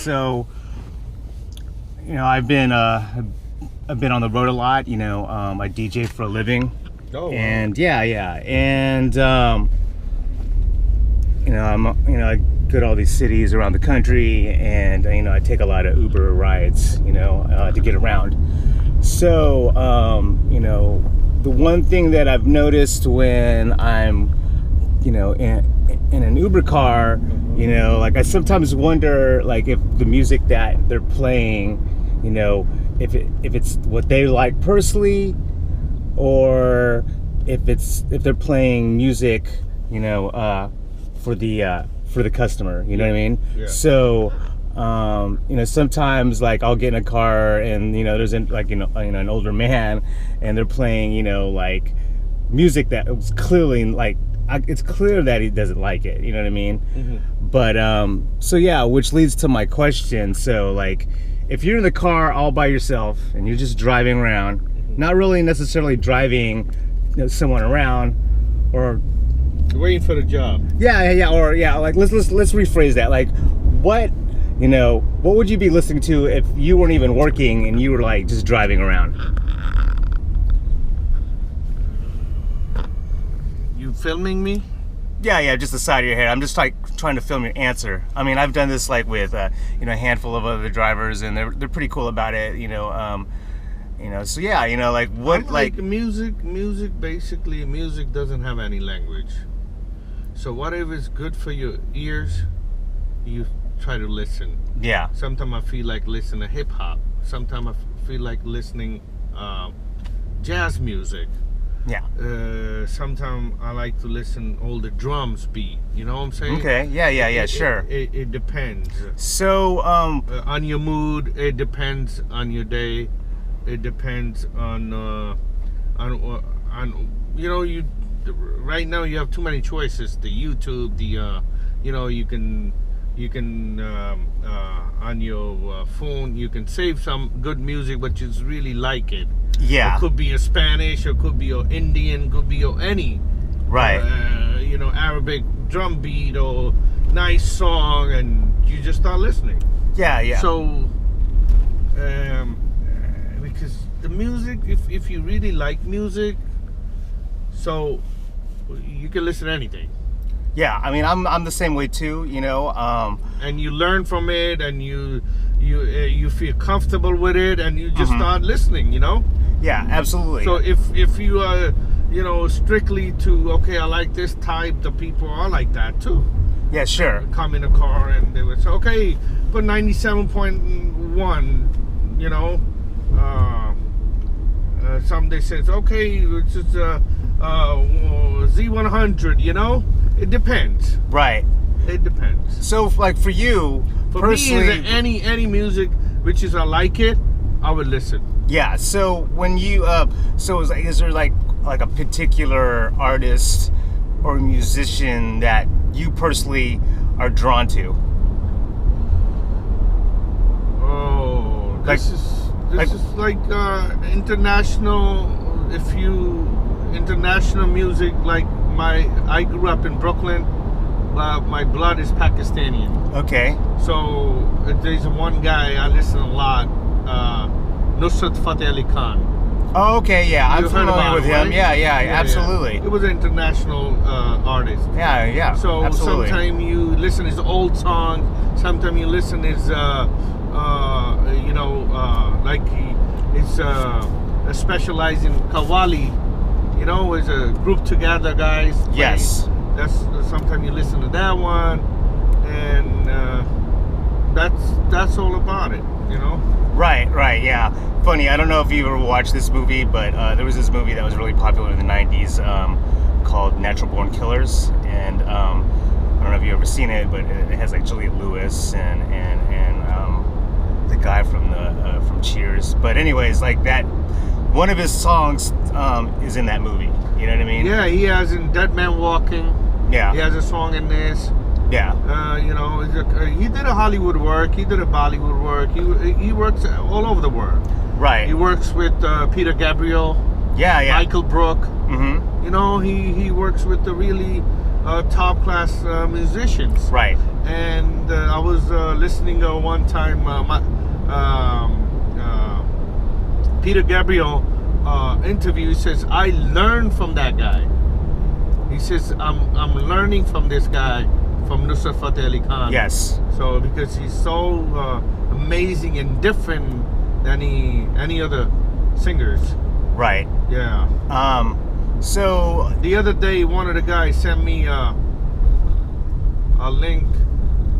So, I've been on the road a lot. I DJ for a living. Oh. And and I go to all these cities around the country, and I take a lot of Uber rides, to get around. So, the one thing that I've noticed when I'm, in an Uber car, I sometimes wonder, if the music that they're playing, if it's what they like personally, or if they're playing music, for the customer, you know what I mean? Yeah. So, sometimes I'll get in a car and there's an older man, and they're playing music that was clearly it's clear that he doesn't like it, you know what I mean? Mm-hmm. But which leads to my question. So if you're in the car all by yourself and you're just driving around, not really necessarily driving someone around, or waiting for the job. Let's rephrase that. What would you be listening to if you weren't even working and you were just driving around? You filming me? Yeah, just the side of your head. I'm just trying to film your answer. I mean, I've done this with a handful of other drivers, and they're pretty cool about it. So yeah, what music. Basically, music doesn't have any language. So whatever is good for your ears, you try to listen. Yeah. Sometimes I feel like listening to hip hop. Sometimes I feel like listening jazz music. Yeah. Sometimes I like to listen all the drums beat. You know what I'm saying? Okay. Yeah. Sure. It depends. So on your mood. It depends on your day. It depends on you. Right now you have too many choices. The YouTube, you can on your phone you can save some good music, but you really like it. Yeah. It could be a Spanish, or could be your Indian, could be your any. Right. Arabic drum beat or nice song, and you just start listening. Yeah. So, because the music, if you really like music, so you can listen to anything. Yeah, I mean, I'm the same way too, and you learn from it, and you feel comfortable with it, and you just start listening, Yeah, absolutely. So if you are, strictly to, okay, I like this type, the people are like that too. Yeah, sure. Come in a car and they would say, okay, put 97.1, some they says, okay, it's just Z100, it depends. Right. It depends. So, for you, for personally, me, any music which is I like it, I would listen. Yeah. So when you, is there like a particular artist or musician that you personally are drawn to? Oh, this is like international. International music, I grew up in Brooklyn. My blood is Pakistani. Okay. So there's one guy I listen a lot, Nusrat Fateh Ali Khan. Oh, okay, yeah, I'm familiar with him. Right? Yeah, absolutely. Yeah. It was an international artist. Yeah. So absolutely. sometimes you listen his old songs. Sometimes you listen his, he's specialized in Qawwali. As a group together, guys. Yes. That's sometimes you listen to that one, and that's all about it. Right, yeah. Funny, I don't know if you ever watched this movie, but there was this movie that was really popular in the 90s called Natural Born Killers, and I don't know if you've ever seen it, but it has Juliette Lewis and the guy from Cheers. But anyways, that one of his songs is in that movie. You know what I mean? Yeah, he has in Dead Man Walking. Yeah. He has a song in this. Yeah. He did a Hollywood work. He did a Bollywood work. He works all over the world. Right. He works with Peter Gabriel. Yeah. Michael Brook. Mm-hmm. He works with the really top class musicians. Right. And I was listening one time Peter Gabriel interview. He says, I learned from that guy. He says, I'm learning from this guy, from Nusrat Fateh Ali Khan. Yes. So because he's so amazing and different than any other singers. Right. Yeah. So The other day, one of the guys sent me a link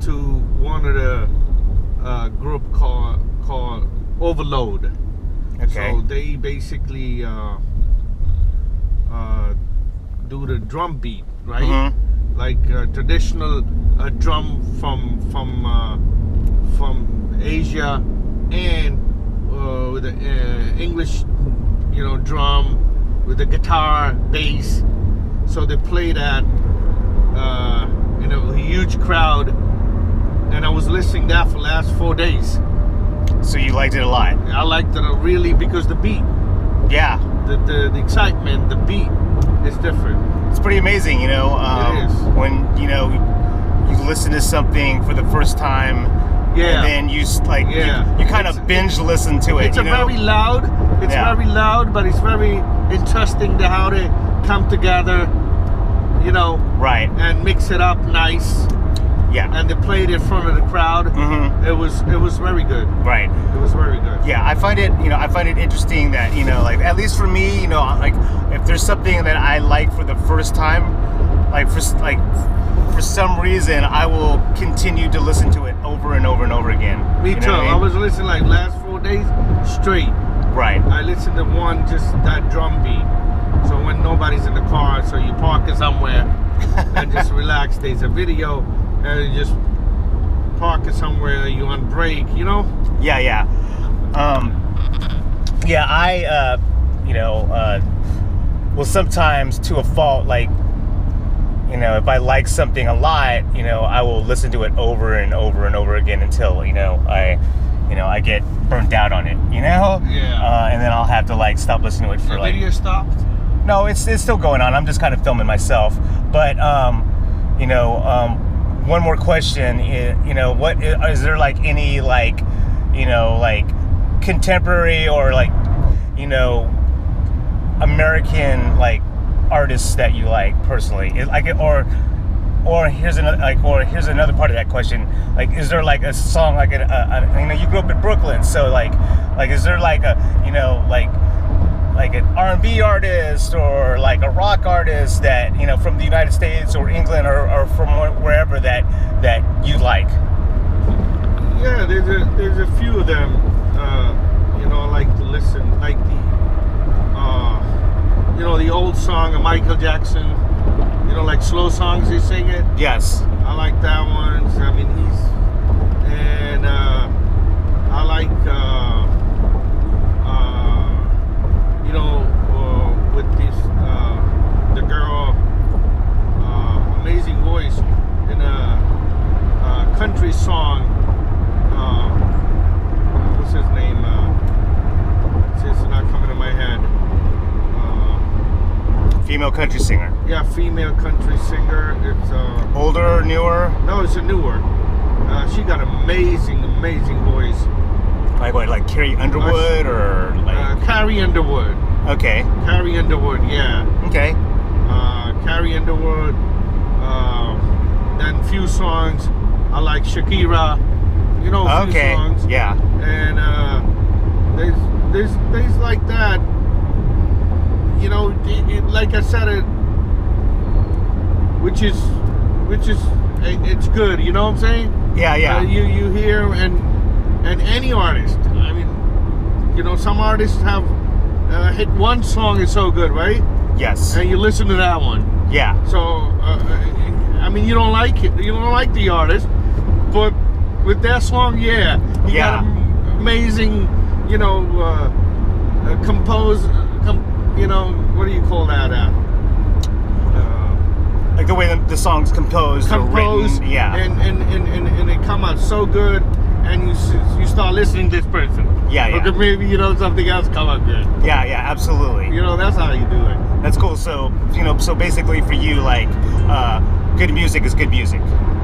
to one of the group called Overload. okay. So they basically do the drum beat, right? Mhm. Like traditional drum from Asia, and with the English, drum with the guitar, bass. So they play that in a huge crowd, and I was listening that for the last 4 days. So you liked it a lot. I liked it really because the beat, Yeah. the excitement, the beat is different. It's pretty amazing, It is. when you listen to something for the first time, Yeah. and then you Yeah. you kind It's- of binge listen to it. It's very loud. It's Yeah. very loud, but it's very interesting to how they come together, right. and mix it up nice. Yeah. And they played in front of the crowd. Mhm. It was very good. Right. It was very good. Yeah, I find it interesting that, like, at least for me, like, if there's something that I like for the first time, for some reason I will continue to listen to it over and over and over again. Me You know too. what I I mean? was listening like last 4 days straight. Right. I listened to one, just that drum beat. So when nobody's in the car, so you park it somewhere and just relax. There's a video, and you just park it somewhere. You on break, Yeah, yeah. Yeah, I well, sometimes to a fault, like, if I like something a lot, I will listen to it over and over and over again until, I get burnt out on it, Yeah. and then I'll have to stop listening to it for The video stopped. No, it's still going on. I'm just kind of filming myself. But one more question is, what is there any contemporary or American artists that you like personally? Or here's another part of that question. Is there a song you grew up in Brooklyn, so is there an R&B artist or a rock artist that from the United States or England or from wherever that you like? Yeah, there's a few of them. I like to listen, the old song of Michael Jackson. Slow songs they sing it. Yes. I like that one. I mean, I like with this the girl, amazing voice in a country song. What's his name? It's not coming to my head. Female country singer. Yeah, female country singer. It's Older, newer? no, it's a newer. She got amazing voice. Like Carrie Underwood or Carrie Underwood. Okay. Carrie Underwood, yeah. Okay. Carrie Underwood. Then few songs. I like Shakira. A few Okay. songs. Yeah. And there's like that. Like I said, which is it's good. You know what I'm saying? Yeah, yeah. You hear and any artist. I mean, some artists have hit one song is so good, right? Yes. And you listen to that one. Yeah. So I mean, you don't like it. You don't like the artist, but with that song, yeah, he got amazing. What do you call that? The way the song's composed or written. Yeah. And it come out so good, and you start listening to this person. Yeah, yeah. Or maybe something else come up good. Yeah, absolutely. That's how you do it. That's cool. So so basically for you, like, good music is good music.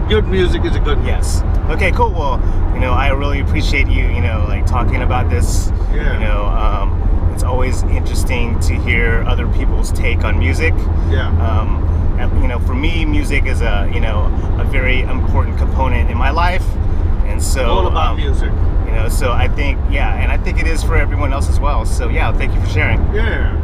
Good music is a good music. Yes. Okay, cool. Well, I really appreciate you, like talking about this. Yeah. It's always interesting to hear other people's take on music. Yeah. For me, music is a very important component in my life, and so All about music. So I think, and I think it is for everyone else as well. So yeah, thank you for sharing. Yeah.